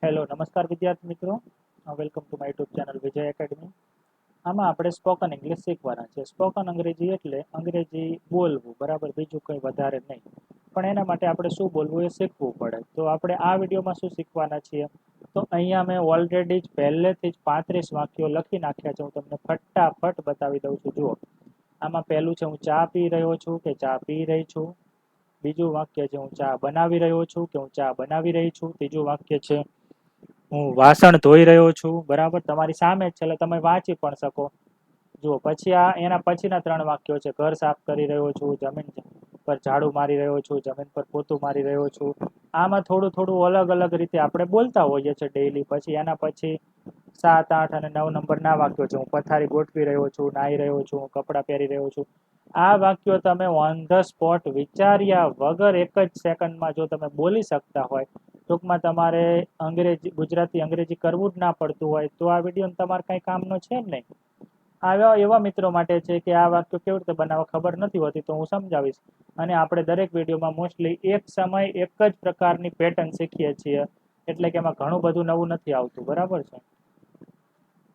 Hello નમસ્કાર વિદ્યાર્થી મિત્રો, welcome to my YouTube channel Vijay academy. આમાં આપણે સ્પોકન ઇંગ્લિશ શીખવાના છે. સ્પોકન અંગ્રેજી એટલે અંગ્રેજી બોલવું, બરાબર, બીજું કંઈ વધારે નહીં. પણ એના માટે આપણે શું બોલવું એ શીખવું પડે. તો આપણે આ વિડીયોમાં શું શીખવાના છીએ, તો અહીંયા મેં ઓલરેડી જ પહેલેથી જ 35 વાક્યો લખી નાખ્યા છે. હું તમને ફટાફટ બતાવી દઉં છું. જુઓ, આમાં પહેલું છે હું ચા પી રહ્યો છું કે ચા પી રહી છું. બીજું વાક્ય છે હું ચા બનાવી રહ્યો છું કે હું ચા બનાવી રહી છું. ત્રીજું વાક્ય છે હું વાસણ ધોઈ રહ્યો છું, બરાબર, તમારી સામે જ છે એટલે તમે વાંચી પણ શકો. જુઓ, પછી આ એના પછીના 3 વાક્યો છે ઘર સાફ કરી રહ્યો છું, જમીન પર ઝાડુ મારી રહ્યો છું, જમીન પર પોતું મારી રહ્યો છું. આમાં થોડું થોડું અલગ અલગ રીતે આપણે બોલતા હોઈએ છીએ ડેઈલી. પછી એના પછી 7, 8 અને 9 નંબરના વાક્યો છે હું પથારી ગોઠવી રહ્યો છું, નાહી રહ્યો છું, કપડાં પહેરી રહ્યો છું. આ વાક્યો તમે ઓન ધ સ્પોટ વિચાર્યા વગર એક જ સેકન્ડમાં જો તમે બોલી શકતા હોય, ટૂંકમાં તમારે ગુજરાતી અંગ્રેજી કરવું જ ના પડતું હોય, તો આ વિડીયો તમારે કંઈ કામનો છે જ નહીં. આવા એવા મિત્રો માટે છે કે આ વાક્યો કેવી રીતે બનાવવા ખબર નથી હોતી, તો હું સમજાવીશ. અને આપણે દરેક વિડીયોમાં મોસ્ટલી એક સમય એક જ પ્રકારની પેટર્ન શીખીએ છીએ, એટલે કે એમાં ઘણું બધું નવું નથી આવતું, બરાબર છે.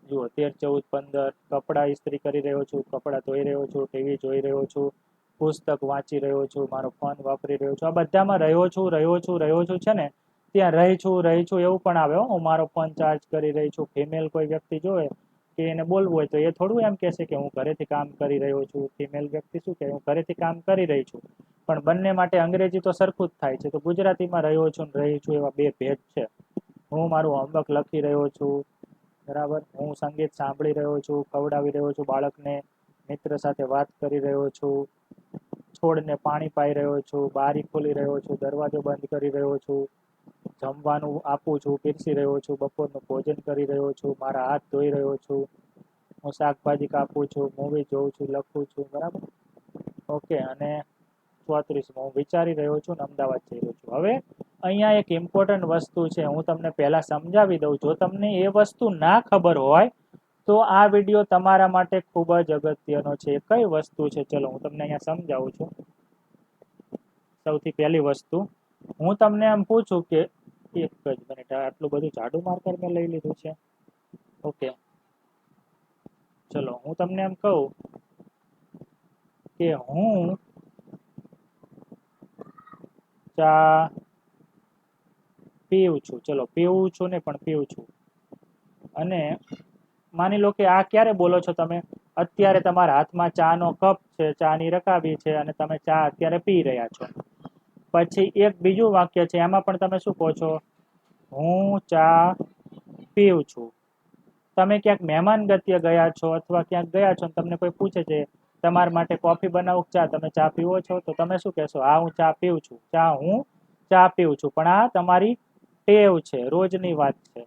જુઓ, 13, 14, 15 કપડાં ઇસ્ત્રી કરી રહ્યો છું, કપડાં ધોઈ રહ્યો છું, ટીવી જોઈ રહ્યો છું, પુસ્તક વાંચી રહ્યો છું, મારો ફોન વાપરી રહ્યો છું. આ બધામાં રહ્યો છું છે ને, ત્યાં રહી છું એવું પણ આવે. હું મારો ફોન ચાર્જ કરી રહી છું. ફિમેલ કોઈ વ્યક્તિ જોવે કે એને બોલવું હોય તો એ થોડું એમ કહેશે કે હું ઘરેથી કામ કરી રહ્યો છું. ફિમેલ વ્યક્તિ શું કહે, હું ઘરેથી કામ કરી રહી છું. પણ બંને માટે અંગ્રેજી તો સરખું જ થાય છે. તો ગુજરાતીમાં રહ્યો છું ને રહી છું એવા બે ભેદ છે. હું મારું હોમવર્ક લખી રહ્યો છું, બરાબર, હું સંગીત સાંભળી રહ્યો છું, ખવડાવી રહ્યો છું બાળકને, મિત્ર સાથે વાત કરી રહ્યો છું, છોડને પાણી પાઈ રહ્યો છું, બારી ખોલી રહ્યો છું, દરવાજો બંધ કરી રહ્યો છું, જમવાનું આપું છું, પીરસી રહ્યો છું, બપોરનું ભોજન કરી રહ્યો છું, મારા હાથ ધોઈ રહ્યો છું, હું શાકભાજી કાપું છું, મૂવી જોઉં છું, લખું છું, બરાબર. ઓકે, અને 34 હું વિચારી રહ્યો છું ને અમદાવાદ જઈ રહ્યો છું. હવે અહીંયા એક ઇમ્પોર્ટન્ટ વસ્તુ છે, હું તમને પહેલા સમજાવી દઉં. જો તમને એ વસ્તુ ના ખબર હોય તો આ વિડીયો તમારા માટે ખૂબ જ અગત્યનો છે. કઈ વસ્તુ છે, ચલો હું તમને અહીંયા સમજાવું છું. સૌથી પહેલી વસ્તુ, હું તમને એમ પૂછું કે એક જ મિનિટ, આટલું બધું જાડુ માર્કર મેં લઈ લીધું છે. ઓકે, ચલો હું તમને એમ કહું કે હું ચા પીવું છું. ચલો, પીવું છું ને પણ પીવું છું. અને માની લો કે આ ક્યારે બોલો છો તમે, અત્યારે તમારા હાથમાં ચાનો કપ છે, ચાની રકાબી છે અને તમે ચા અત્યારે પી રહ્યા છો. પછી એક બીજું વાક્ય છે, એમાં પણ તમે શું કહો છો, હું ચા પીવું છું. તમે ક્યાંક મહેમાન ગત્ય ગયા છો અથવા ક્યાંક ગયા છો, તમને કોઈ પૂછે છે તમારા માટે કોફી બનાવું ચા, તમે ચા પીવો છો, તો તમે શું કહેશો, હા હું ચા પીવું છું, હું ચા પીવું છું. પણ આ તમારી ટેવ છે, રોજની વાત છે.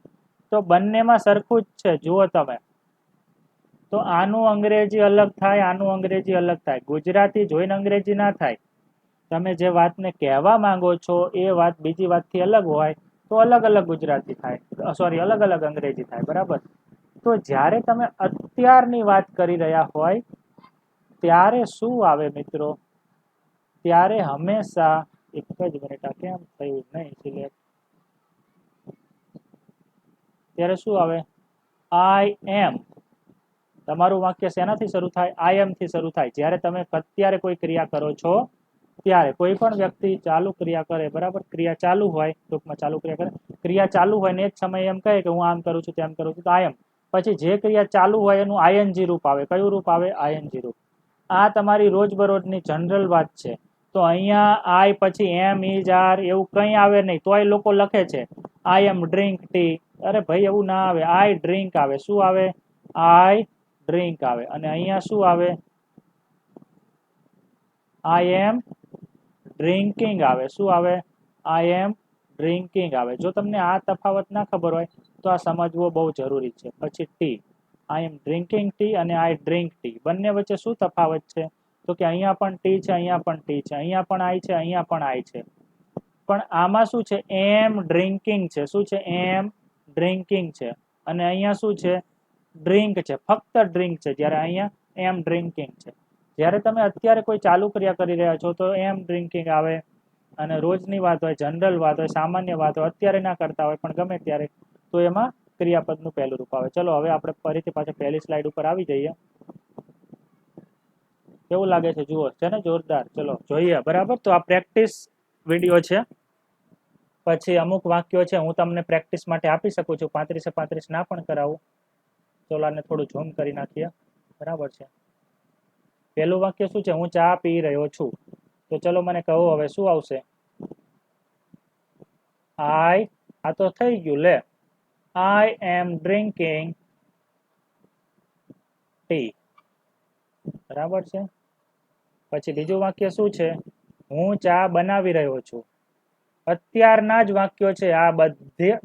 તો બંનેમાં સરખું જ છે. જુઓ તમે, તો આનું અંગ્રેજી અલગ થાય, આનું અંગ્રેજી અલગ થાય. ગુજરાતી જોઈને અંગ્રેજી ના થાય. તમે જે વાતને કહેવા માંગો છો એ વાત બીજી વાતથી અલગ હોય તો અલગ અલગ ગુજરાતી થાય, સોરી, અલગ અલગ અંગ્રેજી થાય, બરાબર. તો જ્યારે તમે અત્યારની વાત કરી રહ્યા હોય ત્યારે શું આવે મિત્રો, ત્યારે હંમેશા, એક જ મિનિટ, આ કેમ થયું નહીં સિલેક્ટ, ત્યારે શું આવે, આઈ એમ. તમારું વાક્ય શેનાથી શરૂ થાય, આઈ એમ થી શરૂ થાય. જ્યારે તમે અત્યારે કોઈ ક્રિયા કરો છો ત્યારે, કોઈ પણ વ્યક્તિ ચાલુ ક્રિયા કરે, બરાબર, ક્રિયા ચાલુ હોય, ટૂંકમાં ચાલુ ક્રિયા કરે, ક્રિયા ચાલુ હોય ને એ જ સમયે એમ કહે કે હું આમ કરું છું, તેમ કરું છું, તો આઈ એમ. પછી જે ક્રિયા ચાલુ હોય એનું આઈએનજી રૂપ આવે. કયું રૂપ આવે, આઈએનજી રૂપ. આ તમારી રોજબરોજની જનરલ વાત છે. તો અહીંયા આઈ પછી એમ, ઇઝ, આર એવું કંઈ આવે નહીં, તોય લોકો લખે છે આઈ એમ ડ્રિંક ટી. અરે ભાઈ, એવું ના આવે. આઈ ડ્રિંક આવે. શું આવે, આઈ ડ્રિંક આવે. અને અહીંયા શું આવે, આઈ એમ ડ્રિંકિંગ આવે. શું આવે, આઈ એમ ડ્રિંકિંગ આવે. જો તમને આ તફાવત ના ખબર હોય તો આ સમજવો બહુ જરૂરી છે. પછી ટી, આઈ એમ ડ્રિંકિંગ ટી અને આઈ ડ્રિંક ટી, બંને વચ્ચે શું તફાવત છે, તો કે અહીંયા પણ ટી છે, અહીંયા પણ ટી છે, અહીંયા પણ આઈ છે, અહીંયા પણ આઈ છે. પણ આમાં શું છે, એમ ડ્રિંકિંગ છે. શું છે, એમ ડ્રિંકિંગ છે. અને અહીંયા શું છે, ડ્રિંક છે, ફક્ત ડ્રિંક છે. જ્યારે અહીંયા એમ ડ્રિંકિંગ છે. જ્યારે તમે અત્યારે કોઈ ચાલુ ક્રિયા કરી રહ્યા છો તો એમ ડ્રિંકિંગ આવે. અને રોજની વાત હોય, જનરલ વાત હોય, સામાન્ય વાત હોય, અત્યારે ના કરતા હોય પણ ગમે ત્યારે, તો એમાં ક્રિયાપદનું પહેલું રૂપ આવે. ચલો હવે આપણે ફરીથી પાછા પહેલી સ્લાઇડ ઉપર આવી જઈએ. કેવું લાગે છે જુઓ, છે ને જોરદાર. ચલો જોઈએ, બરાબર. તો આ પ્રેક્ટિસ વિડીયો છે. પછી અમુક વાક્યો છે હું તમને પ્રેક્ટિસ માટે આપી શકું છું, 35 ના પણ કરાવું. ચલો આને થોડું ઝૂમ કરી નાખીએ, બરાબર છે. પહેલું વાક્ય શું છે? હું ચા પી રહ્યો છું. તો ચલો મને કહો હવે શું આવશે? આ તો થઈ ગયું લે. I am drinking tea. બરાબર છે. પછી બીજું વાક્ય શું છે? હું ચા બનાવી રહ્યો છું. અત્યારના જ વાક્યો છે આ.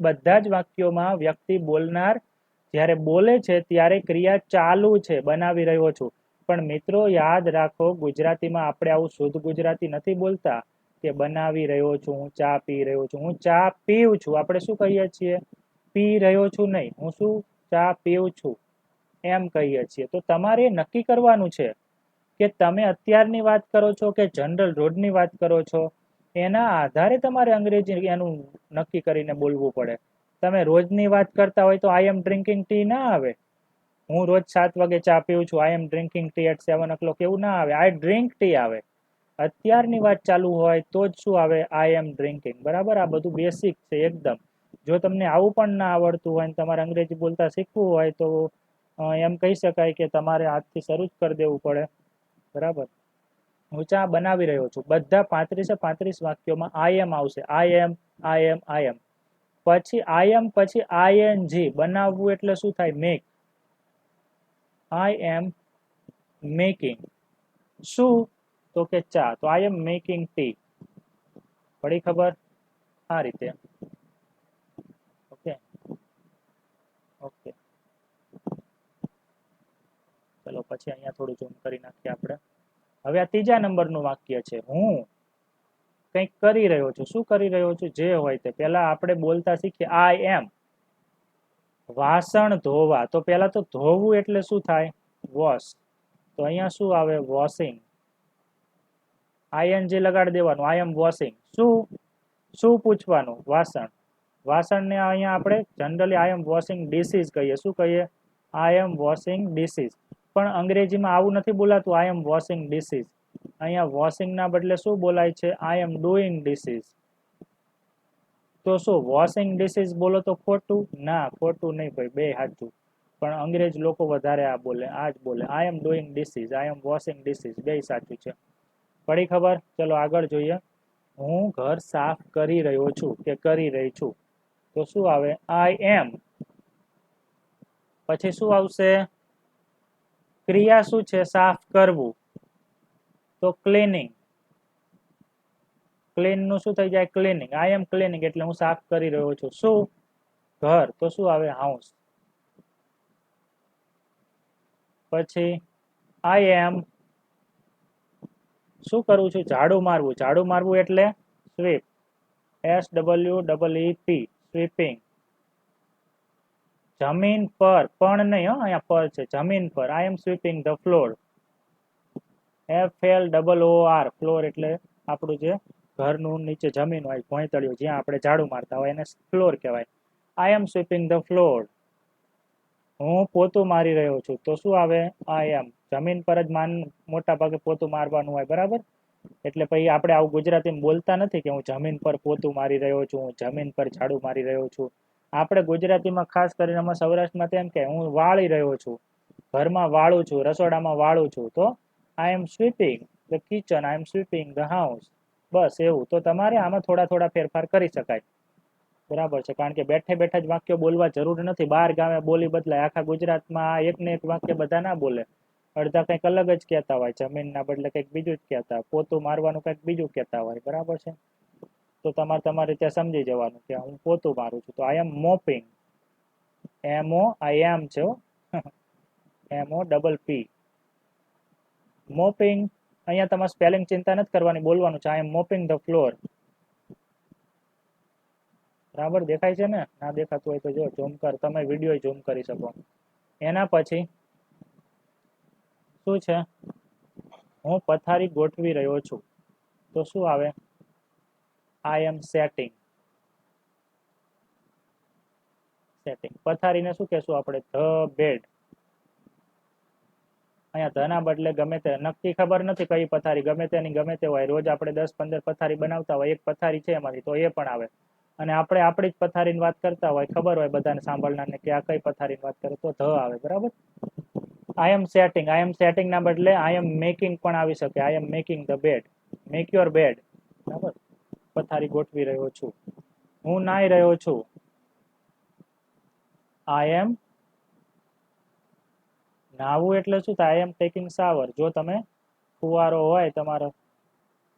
બધા જ વાક્યોમાં વ્યક્તિ બોલનાર જ્યારે બોલે છે ત્યારે ક્રિયા ચાલુ છે, બનાવી રહ્યો છું. પણ મિત્રો યાદ રાખો, ગુજરાતીમાં આપણે આવું શુદ્ધ ગુજરાતી નથી બોલતા કે બનાવી રહ્યો છું, હું ચા પી રહ્યો છું. હું ચા પીઉં છું, આપણે શું કહીએ છીએ? પી રહ્યો છું નહીં, હું શું ચા પીઉં છું એમ કહીએ છીએ. તો તમારે નક્કી કરવાનું છે કે તમે અત્યારની વાત કરો છો કે જનરલ રોજની વાત કરો છો. એના આધારે તમારે અંગ્રેજી એનું નક્કી કરીને બોલવું પડે. તમે રોજની વાત કરતા હોય તો આઈ એમ ડ્રિંકિંગ ટી ના આવે. હું રોજ 7 વાગે ચા પીઉં છું, I M drinking T at 7 o'clock એવું ના આવે. આઈ ડ્રિંક ટી આવે. અત્યારની વાત ચાલુ હોય તો જ શું આવે? I M drinking. બરાબર. આ બધું બેસિક છે એકદમ. જો તમને આવું પણ ના આવડતું હોય, તમારે અંગ્રેજી બોલતા શીખવું હોય તો એમ કહી શકાય કે તમારે આજથી શરૂ જ કરી દેવું પડે. બરાબર. હું ચા બનાવી રહ્યો છું. બધા 35 વાક્યોમાં આઈ એમ આવશે. આઈ એમ, આઈ એમ, આઈ એમ. પછી આઈ એમ પછી આઈએનજી. બનાવવું એટલે શું થાય? મેક. I am making. શું? તો કે ચા. તો આઈ એમ મેકિંગ ટી. પડી ખબર? આ રીતે. Okay okay. ચલો પછી અહીંયા થોડું ઝૂમ કરી નાખીએ આપણે. હવે આ ત્રીજા નંબરનું વાક્ય છે. હું કંઈક કરી રહ્યો છું. શું કરી રહ્યો છું? જે હોય તે. પહેલા આપણે બોલતા શીખીએ. આઈ એમ વાસણ ધોવા. તો પહેલા તો ધોવું એટલે શું થાય? વોશ. તો અહીંયા શું આવે? વોશિંગ. આઈએનજી લગાડી દેવાનું. આઈ એમ વોશિંગ. શું પૂછવાનું? વાસણ. વાસણને અહીંયા આપણે generally I am washing dishes કહીએ. શું કહીએ? આઈ એમ વોશિંગ ડિશીસ. પણ અંગ્રેજીમાં આવું નથી બોલાતું. આઈ એમ વોશિંગ ડિશીસ. અહીંયા વોશિંગના બદલે શું બોલાય છે? આઈ એમ ડુઈંગ ડિશીસ. તો શું વોશિંગ ડિશીસ બોલો તો ખોટું? ના, ખોટું નહીં ભાઈ, બે સાચું. પણ અંગ્રેજ લોકો વધારે આ બોલે, આ જ બોલે. I am doing dishes, I am washing dishes, બે સાચું છે. પડી ખબર? ચલો આગળ જોઈએ. હું ઘર સાફ કરી રહ્યો છું કે કરી રહી છું. તો શું આવે? આઈ એમ. પછી શું આવશે? ક્રિયા શું છે? સાફ કરવું. તો ક્લીનિંગ. ક્લીન નું શું થઈ જાય? ક્લીનિંગ. આઈ એમ ક્લીનિંગ એટલે હું સાફ કરી રહ્યો છું. શું? ઘર. તો શું આવે? હાઉસ. પછી આઈ એમ શું કરું છું? ઝાડુ મારવું. ઝાડુ મારવું એટલે સ્વીપ. SWEEP. સ્વીપિંગ. જમીન પર. પણ નહીં, અહીંયા પર છે. જમીન પર. I am sweeping the floor. FLOOR. Floor એટલે આપણું જે ઘરનું નીચે જમીન હોય, ભોંયતળિયું, જ્યાં આપણે ઝાડુ મારતા હોય એને ફ્લોર કહેવાય. આઈ એમ સ્વીપિંગ ધ ફ્લોર. હું પોતું મારી રહ્યો છું. તો શું આવે? આઈ એમ. જમીન પર જ મોટા ભાગે પોતું મારવાનું હોય. બરાબર. એટલે પછી આપણે આવું ગુજરાતીમાં બોલતા નથી કે હું જમીન પર પોતું મારી રહ્યો છું, હું જમીન પર ઝાડુ મારી રહ્યો છું. આપણે ગુજરાતીમાં ખાસ કરીને અમે સૌરાષ્ટ્રમાં તેમ કે હું વાળી રહ્યો છું, ઘરમાં વાળું છું, રસોડામાં વાળું છું. તો I am sweeping the kitchen, I am sweeping the house. બસ એવું. તો તમારે આમાં થોડા ફેરફાર કરી શકાય. બરાબર છે. કારણ કે બેઠે બેઠા જ વાક્યો બોલવા જરૂર નથી. 12 ગામે બોલી બદલાય. આખા ગુજરાતમાં એકને એક વાક્ય બધા ના બોલે. અડધા કંઈક અલગ જ કહેતા હોય. જમીનના બદલે કંઈક બીજું જ કહેતા હોય. પોતું મારવાનું કંઈક બીજું કહેતા હોય. બરાબર છે. તો તમારે ત્યાં સમજી જવાનું કે હું પોતું મારું છું. તો આઈ એમ મોપિંગ. MOIM છે. MOPP. મોપિંગ. અહીંયા તમારે સ્પેલિંગ ચિંતા નથી કરવાની, બોલવાનું છે આઈ એમ મોપિંગ ધ ફ્લોર. બરાબર દેખાય છે ને? ના દેખાતું હોય તો જો ઝૂમ કર, તમે વિડીયો ઝૂમ કરી શકો. એના પછી શું છે? હું પથારી ગોઠવી રહ્યો છું. તો શું આવે? I M setting. સેટિંગ. પથારીને શું કહેશું આપણે? The bed. અહીંયા ધના બદલે ગમે તે, નક્કી ખબર નથી કઈ પથારી, ગમે તેની ગમે તે હોય. રોજ આપણે 10-15 પથારી બનાવતા હોય, એક પથારી છે એમાંથી, તો એ પણ આવે. અને આપણે આપણી જ પથારીની વાત કરતા હોય, ખબર હોય બધાને સાંભળનારને કે આ કઈ પથારીની વાત કરે, તો ધ આવે. બરાબર. આઈ એમ સેટિંગ. આઈ એમ સેટિંગ ના બદલે આઈ એમ મેકિંગ પણ આવી શકે. I am making the bed. Make your bed. બરાબર. પથારી ગોઠવી રહ્યો છું. હું નાઈ રહ્યો છું. આઈ એમ નાવું એટલે શું થાય? આઈ એમ ટેકિંગ શાવર. જો તમે ફુવારો હોય તમારો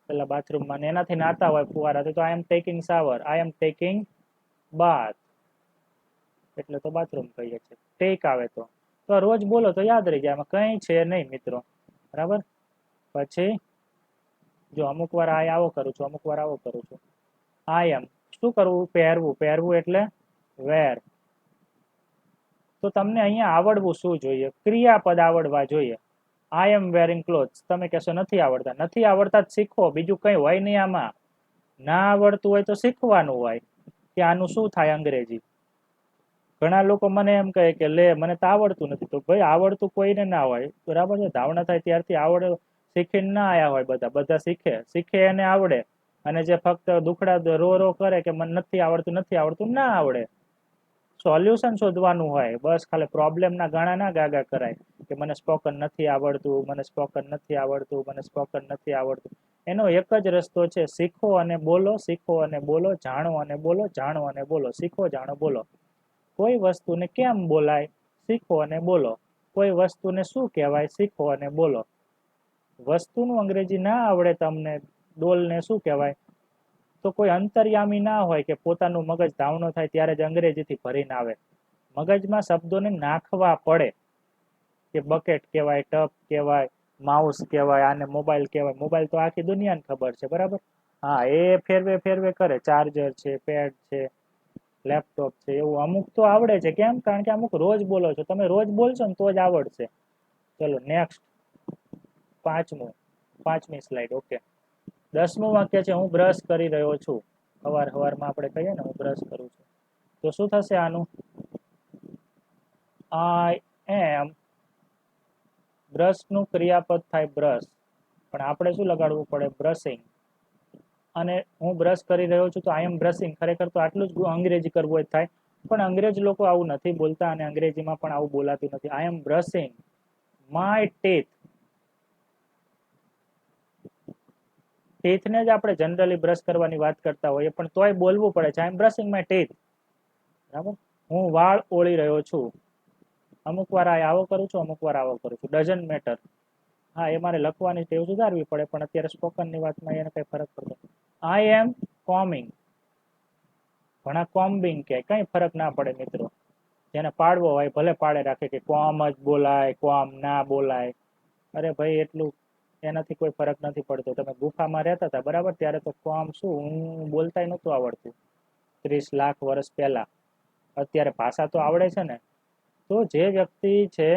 પેલા બાથરૂમમાં એનાથી નાતા હોય ફુવારાથી, તો I M taking shower. I M taking બાથ. એટલે તો બાથરૂમ કહીએ છીએ. ટેક આવે તો રોજ બોલો તો યાદ રહી જાય. આમાં કંઈ છે નહીં મિત્રો. બરાબર. પછી જો અમુક વાર આ આવો કરું છું, અમુક વાર આવો કરું છું. આઈ એમ શું કરવું? પહેરવું. પહેરવું એટલે વેર. તો તમને અહીંયા આવડવું શું જોઈએ? ક્રિયાપદ આવડવા જોઈએ. આઈ એમ વેરિંગ ક્લોથ્સ. તમે કહેશો નથી આવડતા. નથી આવડતા જ શીખો. બીજું કંઈ હોય નહીં આમાં. ના આવડતું હોય તો શીખવાનું હોય કે આનું શું થાય અંગ્રેજી. ઘણા લોકો મને એમ કહે કે લે મને તો આવડતું નથી. તો ભાઈ આવડતું કોઈને ના હોય. બરાબર છે. ધાવણા થાય ત્યારથી આવડે શીખીને ના આયા હોય. બધા શીખે એને આવડે. અને જે ફક્ત દુખડા રો કરે કે મને નથી આવડતું, ના આવડે. સોલ્યુશન શોધવાનું હોય. બસ ખાલી પ્રોબ્લેમના ગાણા ના ગાગા કરાય કે મને સ્પોકન નથી આવડતું, મને સ્પોકન નથી આવડતું, મને સ્પોકન નથી આવડતું. એનો એક જ રસ્તો છે, શીખો અને બોલો, શીખો અને બોલો, જાણો અને બોલો, જાણો અને બોલો, શીખો, જાણો, બોલો. કોઈ વસ્તુને કેમ બોલાય? શીખો અને બોલો. કોઈ વસ્તુને શું કહેવાય? શીખો અને બોલો. વસ્તુનું અંગ્રેજી ના આવડે તમને, ડોલને શું કહેવાય? તો કોઈ અંતર્યામી ના હોય કે પોતાનું મગજ ધાવણો થાય ત્યારે જ અંગ્રેજીથી ભરીને આવે. મગજમાં શબ્દોને નાખવા પડે કે બકેટ કહેવાય, ટપ કહેવાય, માઉસ કહેવાય, આને મોબાઈલ કહેવાય. મોબાઈલ તો આખી દુનિયાને ખબર છે. બરાબર. હા, એ ફેરવે કરે. ચાર્જર છે, પેડ છે, લેપટોપ છે, એવું અમુક તો આવડે છે. કેમ? કારણ કે અમુક રોજ બોલો છો. તમે રોજ બોલશો ને તો જ આવડશે. ચલો નેક્સ્ટ. પાંચમી સ્લાઇડ. ઓકે. 10મું વાક્ય છે, હું બ્રશ કરી રહ્યો છું. સવારમાં આપણે કહીએ ને હું બ્રશ કરું છું, તો શું થશે આનું? આઈ એમ. બ્રશનું ક્રિયાપદ થાય બ્રશ, પણ આપણે શું લગાડવું પડે? બ્રશિંગ. અને હું બ્રશ કરી રહ્યો છું તો આઈ એમ બ્રશિંગ. ખરેખર તો આટલું જ અંગ્રેજી કરવું હોય થાય, પણ અંગ્રેજ લોકો આવું નથી બોલતા અને અંગ્રેજીમાં પણ આવું બોલાતું નથી. આઈ એમ બ્રશિંગ માય ટીથ. ટીથને જ આપણે જનરલી બ્રશ કરવાની વાત કરતા હોઈએ, પણ તોય બોલવું પડે છે આઈ એમ બ્રશિંગ માય ટીથ. બરાબર. હું વાળ ઓળી રહ્યો છું. અમુક વાર આવો કરું છું, અમુક વાર આવો કરું છું. Doesn't matter. હા, એ મારે લખવાની ટેવ સુધારવી પડે, પણ અત્યારે સ્પોકનની વાતમાં એને કઈ ફરક પડતો. આઈ એમ કોમિંગ. ઘણા કોમ્બિંગ કે કઈ ફરક ના પડે મિત્રો. જેને પાડવો હોય ભલે પાડે રાખે કે કોમ જ બોલાય, કોમ ના બોલાય. અરે ભાઈ એટલું એનાથી કોઈ ફરક નથી પડતો. તમે ગુફામાં રહેતા હતા બરાબર, ત્યારે તો કોમ શું હું બોલતાય નહોતું આવડતું 30 લાખ વર્ષ પહેલા. અત્યારે ભાષા તો આવડે છે ને. તો જે વ્યક્તિ છે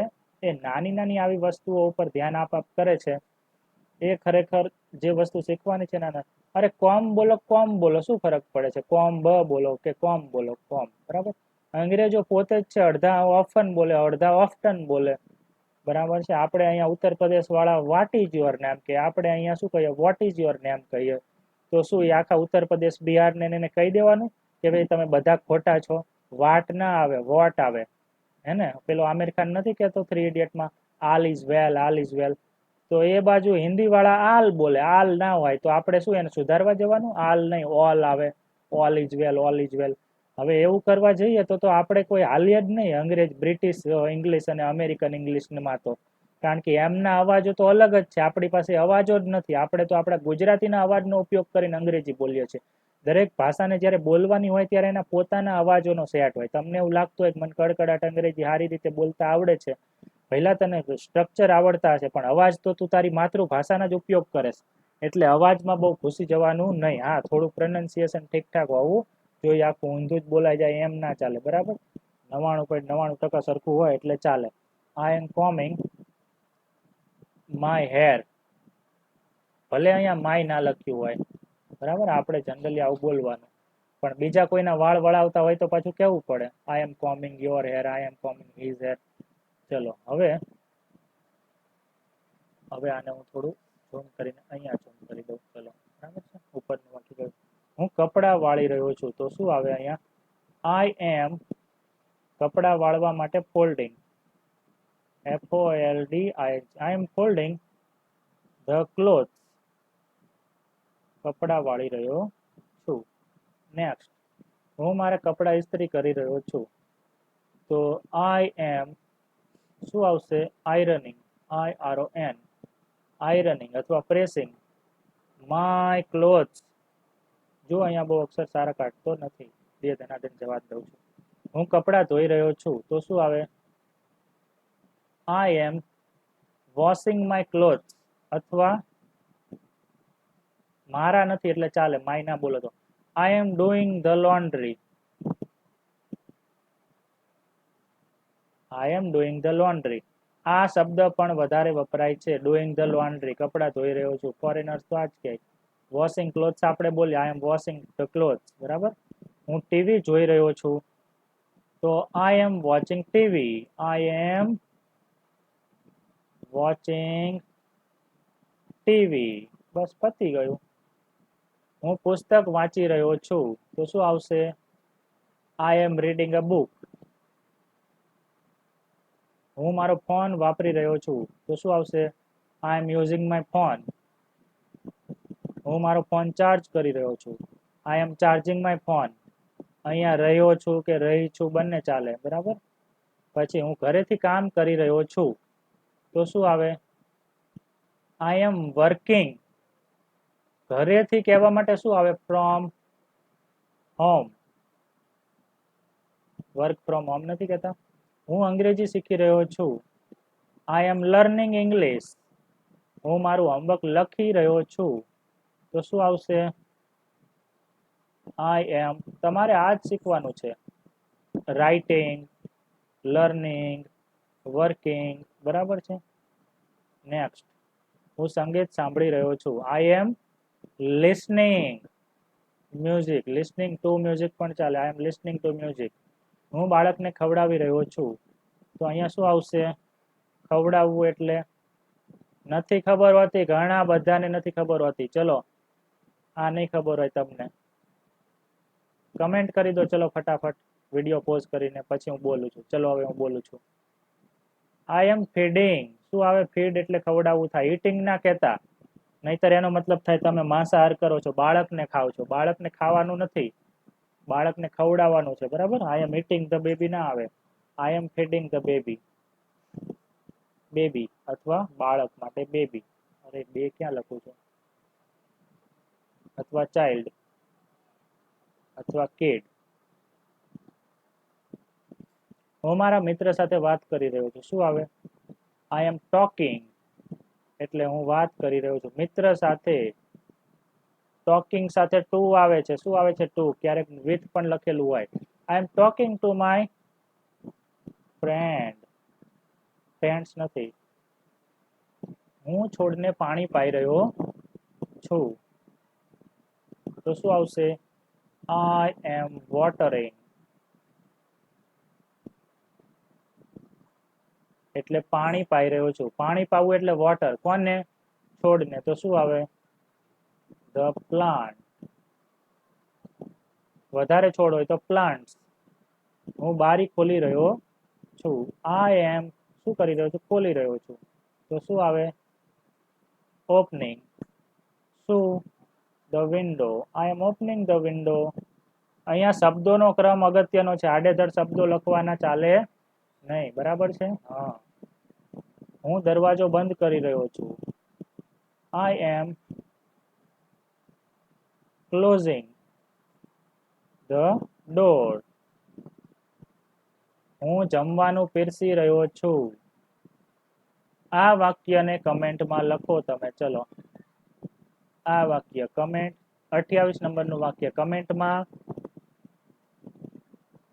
એ નાની નાની આવી વસ્તુઓ ઉપર ધ્યાન આપ કરે છે, એ ખરેખર જે વસ્તુ શીખવાની છે ને, અરે કોમ બોલો, શું ફરક પડે છે? કોમ બ બોલો કે કોમ બોલો, કોમ. બરાબર. અંગ્રેજો પોતે જ છે અડધા ઓફન બોલે, અડધા ઓફટન બોલે. બરાબર છે. આપણે અહીંયા ઉત્તર પ્રદેશ વાળા વોટ ઇઝ યોર નેમ કે આપણે અહીંયા શું કહીએ? વોટ ઇઝ યોર નેમ કહીએ. તો શું એ આખા ઉત્તર પ્રદેશ બિહારને એને કહી દેવાનું કે ભાઈ તમે બધા ખોટા છો? વાટ ના આવે, વોટ આવે. હે ને? પેલો આમિર ખાન નથી કહેતો 3 ઇડિયટમાં, આલ ઇઝ વેલ, આલ ઇઝ વેલ. તો એ બાજુ હિન્દી વાળા આલ બોલે, આલ ના હોય તો આપણે શું એને સુધારવા જવાનું? આલ નહીં, ઓલ આવે. All is well, all is well. હવે એવું કરવા જઈએ તો આપણે કોઈ હાલીએ જ નહીં અંગ્રેજ, બ્રિટિશ ઇંગ્લિશ અને અમેરિકન ઇંગ્લિશમાં તો. કારણ કે એમના અવાજો તો અલગ જ છે. આપણી પાસે અવાજો જ નથી. આપણે તો આપણા ગુજરાતીના અવાજનો ઉપયોગ કરીને અંગ્રેજી બોલીએ છીએ. દરેક ભાષાને જ્યારે બોલવાની હોય ત્યારે એના પોતાના અવાજોનો સેટ હોય. તમને એવું લાગતું હોય કે મને કડકડાટ અંગ્રેજી સારી રીતે બોલતા આવડે છે, પહેલા તને સ્ટ્રક્ચર આવડતા હશે, પણ અવાજ તો તું તારી માતૃભાષાના જ ઉપયોગ કરે છે. એટલે અવાજમાં બહુ ઘૂસી જવાનું નહીં. હા, થોડું પ્રોનાઉન્સિએશન ઠીકઠાક હોવું જોઈએ. આખું ઊંધું જ બોલાઈ જાય એમ ના ચાલે. બરાબર. 99.99% સરખું હોય એટલે ચાલે. I am coming my hair. ભલે અહીંયા માય ના લખ્યું હોય, બરાબર, આપણે જનરલી આવું બોલવાનું. પણ બીજા કોઈના વાળ વળાવતા હોય તો પાછું કેવું પડે, I am combing your hair, I am combing his hair. ચલો હવે આને હું થોડું ઝૂમ કરીને અહીંયા ઝૂમ કરી દઉં. ચલો બરાબર છે, ઉપરનું વાંચી ગયું. હું કપડાં વાળી રહ્યો છું તો શું આવે અહીંયા, આઈ એમ કપડાં વાળવા માટે folding, FOLDING, I am folding the cloth, કપડાં વાળી રહ્યો છું. નેક્સ્ટ, હું મારા કપડાં ઇસ્ત્રી કરી રહ્યો છું તો આઈ એમ શું આવશે, આયરનિંગ, IRON, આયરનિંગ અથવા પ્રેસિંગ માય ક્લોથ્સ. જો અહીંયા બહુ અક્ષર સારા કાઢતો નથી, બે ધનાધન જવાબ દઉં છું. હું કપડાં ધોઈ રહ્યો છું તો શું આવે, I am washing my clothes, અથવા મારા નથી એટલે ચાલે, માય ના બોલો તો I am doing the laundry, I am doing the laundry. આ શબ્દ પણ વધારે વપરાય છે, ડુઈંગ ધ લોન્ડ્રી, કપડાં ધોઈ રહ્યો છું. ફોરેનર્સ તો આ જ કહે. વોશિંગ ક્લોથ્સ આપણે બોલીએ, આઈ એમ વોશિંગ ધ ક્લોથ્સ, બરાબર. હું ટીવી જોઈ રહ્યો છું તો I am watching TV, I am watching TV. બસ પતી ગયું. હું પુસ્તક વાંચી રહ્યો છું તો શું આવશે, I am reading a book. હું મારો ફોન વાપરી રહ્યો છું તો શું આવશે, I M using my phone. હું મારો ફોન ચાર્જ કરી રહ્યો છું, I M charging my phone. અહીંયા રહ્યો છું કે રહી છું બંને ચાલે, બરાબર. પછી હું ઘરેથી કામ કરી રહ્યો છું તો શું આવે, આઈ એમ વર્કિંગ. ઘરેથી કહેવા માટે શું આવે, from home, work from home નથી કહેતા. હું અંગ્રેજી શીખી રહ્યો છું, આઈ એમ લર્નિંગ ઇંગ્લિશ. હું મારું હોમવર્ક લખી રહ્યો છું તો શું આવશે, આઈ એમ. તમારે આ જ શીખવાનું છે, રાઇટિંગ, લર્નિંગ, વર્કિંગ, બરાબર છે. નેક્સ્ટ, હું સંગીત સાંભળી રહ્યો છું, I am listening music, listening to music પણ ચાલે, I am listening to music. હું બાળકને ખવડાવી રહ્યો છું તો અહીંયા શું આવશે, ખવડાવવું એટલે નથી ખબર હોતી, ઘણા બધાને નથી ખબર હોતી. ચલો આ નહીં ખબર હોય તમને, કમેન્ટ કરી દો ચલો ફટાફટ, વિડીયો પોઝ કરીને પછી હું બોલું છું. ચલો હવે હું બોલું છું, આઈ એમ ફીડિંગ. શું આવે, ફીડ એટલે ખવડાવવું થાય, ઈટિંગ ના કહેતા, નહીતર એનો મતલબ થાય તમે માંસાહાર કરો છો, બાળકને ખાવ છો. બાળકને ખાવાનું નથી, બાળકને ખવડાવવાનું છે, બરાબર. આઈ એમ ઈટિંગ ધ બેબી ના આવે, I M feeding the baby. Baby અથવા બાળક માટે બેબી, અરે બે ક્યાં લખું છું, અથવા ચાઇલ્ડ અથવા કિડ. હું મારા મિત્ર સાથે વાત કરી રહ્યો છું, શું આવે, આઈ એમ ટોકિંગ, એટલે હું વાત કરી રહ્યો છું મિત્ર સાથે. ટોકિંગ સાથે ટુ આવે છે, શું આવે છે, ટુ. ક્યારેક વિથ પણ લખેલું હોય, I am talking to my friend, friends નથી. હું છોડને પાણી પાઈ રહ્યો છું તો શું આવશે, આઈ એમ વોટરિંગ, એટલે પાણી પાઈ રહ્યો છું. પાણી પાવું એટલે વોટર, કોને, છોડને, તો શું આવે, ધ પ્લાન્ટ. વધારે છોડ હોય તો પ્લાન્ટ્સ. હું બારી ખોલી રહ્યો છું, આઈ એમ શું કરી રહ્યો છું, ખોલી રહ્યો છું તો શું આવે, ઓપનિંગ. શું, the window, I am opening the window. અહીંયા શબ્દોનો ક્રમ અગત્યનો છે, આડેધડ શબ્દો લખવાના ચાલે નહીં, બરાબર છે. હા, હું દરવાજો બંધ કરી રહ્યો છું, I M closing the door. હું જમવાનું પીરસી રહ્યો છું. આ વાક્યને કમેન્ટમાં લખો તમે. ચલો આ વાક્ય કમેન્ટ, 28 નંબરનું વાક્ય કમેન્ટમાં,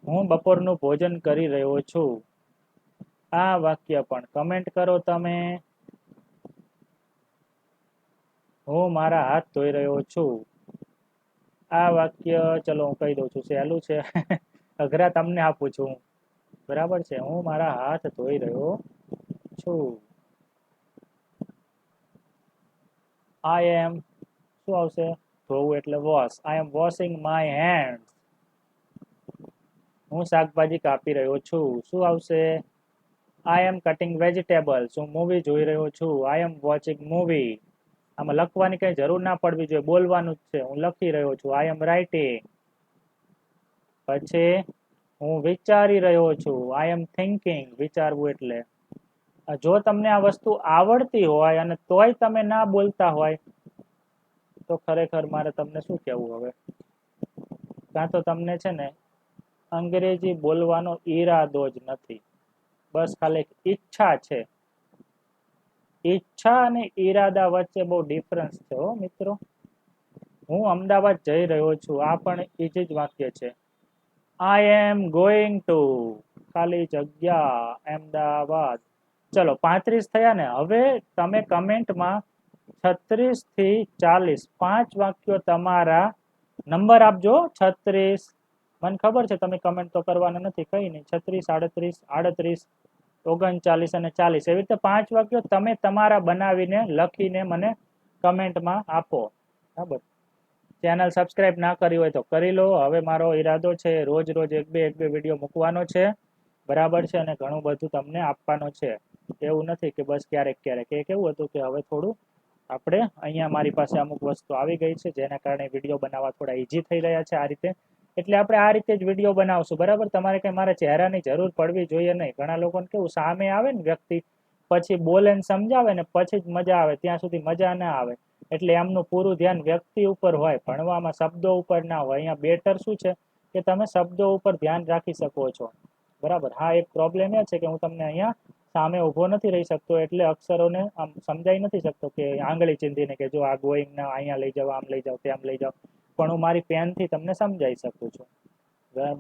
હું બપોરનું ભોજન કરી રહ્યો છું. આ વાક્ય પણ કમેન્ટ કરો તમે. હું મારા હાથ ધોઈ રહ્યો છું. આ વાક્ય ચલો હું કહી દઉં છું, સહેલું છે. અઘરા તમને આપું છું, બરાબર છે. હું મારા હાથ ધોઈ રહ્યો છું. આઈ એમ શું આવશે? ધોવું એટલે wash. I am washing my hand. હું શાકભાજી કાપી રહ્યો છું. શું આવશે? I am cutting vegetables. હું મૂવી જોઈ રહ્યો છું. I am watching movie. આમાં લખવાની કઈ જરૂર ના પડવી જોઈએ, બોલવાનું જ છે. હું લખી રહ્યો છું. I M writing. પછી હું વિચારી રહ્યો છું. I M thinking. વિચારવું એટલે. જો તમને આ વસ્તુ આવડતી હોય અને તોય તમે ના બોલતા હોય તો ખરેખર મારે તમને શું કહેવું હવે? કાં તો તમને છે ને અંગ્રેજી બોલવાનો ઈરાદો જ નથી, બસ ખાલી ઈચ્છા છે. ઈચ્છા અને ઈરાદા વચ્ચે બહુ ડિફરન્સ છે હો મિત્રો. હું અમદાવાદ જઈ રહ્યો છું, આ પણ એ જ વાક્ય છે. આઈ એમ ગોઈંગ ટુ ખાલી જગ્યા અમદાવાદ. ચલો 35 થયા ને. હવે તમે કમેન્ટમાં 36 થી 40 5 વાક્યો તમારા નંબર આપજો. 36, મને ખબર છે તમે કમેન્ટ તો કરવાના નથી, કઈ નહીં. 36, 38, 39 અને 40 એવી રીતે 5 વાક્યો તમે તમારા બનાવીને લખીને મને કમેન્ટમાં આપો. બરાબર. ચેનલ સબસ્ક્રાઇબ ના કરી હોય તો કરી લો. હવે મારો ઈરાદો છે રોજ રોજ એક બે વિડીયો મૂકવાનો છે, બરાબર છે. અને ઘણું બધું તમને આપવાનો છે. એવું નથી કે બસ ક્યારેક ક્યારેક. એ કેવું હતું કે હવે થોડું આપણે અહીંયા મારી પાસે અમુક વસ્તુ આવી ગઈ છે જેના કારણે વિડીયો બનાવવા થોડા ઈઝી થઈ રહ્યા છે આ રીતે. એટલે આપણે આ રીતે જ વિડીયો બનાવશું, બરાબર. તમારે કઈ મારા ચહેરાની જરૂર પડવી જોઈએ નહીં. ઘણા લોકોને કેવું સામે આવે ને વ્યક્તિ, પછી બોલે ને સમજાવે ને પછી જ મજા આવે, ત્યાં સુધી મજા ના આવે. એટલે એમનું પૂરું ધ્યાન વ્યક્તિ ઉપર હોય, ભણવામાં શબ્દો ઉપર ના હોય. અહીંયા બેટર શું છે કે તમે શબ્દો ઉપર ધ્યાન રાખી શકો છો, બરાબર. હા, એક પ્રોબ્લેમ એ છે કે હું તમને અહીંયા સામે ઊભો નથી રહી શકતો, એટલે અક્ષરોને આમ સમજાઈ નથી શકતો કે આંગળી ચીંધીને કે જો આ ગોઈંગ ના અહીંયા લઈ જાઓ, આમ લઈ જાઓ, તેમ લઈ જાઓ. પણ હું મારી પેનથી તમને સમજાઈ શકું છું,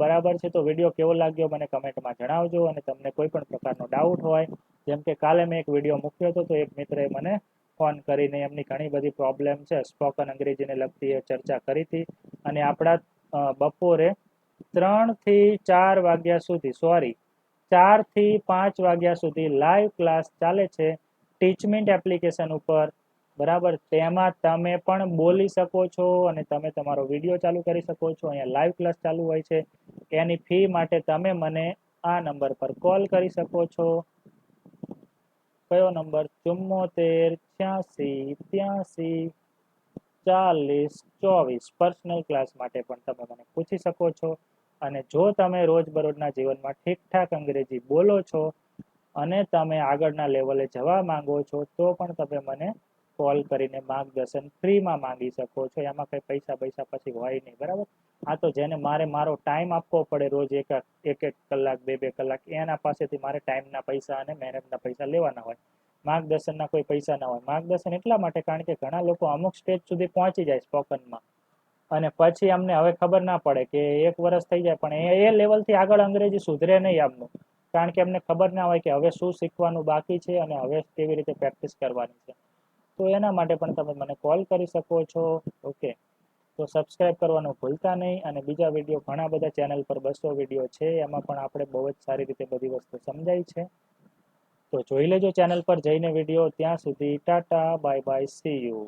બરાબર છે. તો વિડીયો કેવો લાગ્યો મને કમેન્ટમાં જણાવજો. અને તમને કોઈ પણ પ્રકારનો ડાઉટ હોય, જેમ કે કાલે મેં એક વિડીયો મૂક્યો હતો તો એક મિત્રએ મને ફોન કરીને એમની ઘણી બધી પ્રોબ્લેમ છે સ્પોકન અંગ્રેજીને લગતી એ ચર્ચા કરી હતી. અને આપણા બપોરે 3 થી 4 વાગ્યા સુધી, સોરી 4 થી 5 વાગ્યા સુધી લાઈવ ક્લાસ ચાલે છે ટીચમેન્ટ એપ્લિકેશન ઉપર, બરાબર. તેમાં તમે પણ બોલી શકો છો અને તમે તમારો વિડીયો ચાલુ કરી શકો છો. અહીંયા લાઈવ ક્લાસ ચાલુ હોય છે. એની ફી માટે તમે મને આ નંબર પર કોલ કરી શકો છો. કયો નંબર? 74 86 83 40 24. પર્સનલ ક્લાસ માટે પણ તમે મને પૂછી શકો છો. અને જો તમે રોજબરોજના જીવનમાં ઠીકઠાક અંગ્રેજી બોલો છો અને તમે આગળના લેવલે જવા માંગો છો તો પણ તમે મને કોલ કરીને માર્ગદર્શન ફ્રીમાં માંગી શકો છો. એમાં કંઈ પૈસા પછી હોય નહીં, બરાબર. આ તો જેને મારો ટાઈમ આપવો પડે રોજ એક કલાક, બે કલાક, એના પાસેથી મારે ટાઈમના પૈસા અને મહેનતના પૈસા લેવાના હોય. માર્ગદર્શનના કોઈ પૈસા ના હોય. માર્ગદર્શન એટલા માટે કારણ કે ઘણા લોકો અમુક સ્ટેજ સુધી પહોંચી જાય સ્પોકનમાં અને પછી અમને હવે ખબર ના પડે કે 1 વર્ષ થઈ જાય પણ એ લેવલથી આગળ અંગ્રેજી સુધરે નહીં આમનું, કારણ કે અમને ખબર ના હોય કે હવે શું શીખવાનું બાકી છે અને હવે કેવી રીતે પ્રેક્ટિસ કરવાની છે. તો એના માટે પણ તમે મને કોલ કરી શકો છો. ઓકે, તો સબસ્ક્રાઇબ કરવાનું ભૂલતા નહીં. અને બીજા વિડીયો ઘણા બધા ચેનલ પર 200 વિડીયો છે, એમાં પણ આપણે બહુ જ સારી રીતે બધી વસ્તુ સમજાય છે. તો જોઈ લેજો ચેનલ પર જઈને વિડીયો. ત્યાં સુધી Tata, bye bye, C you.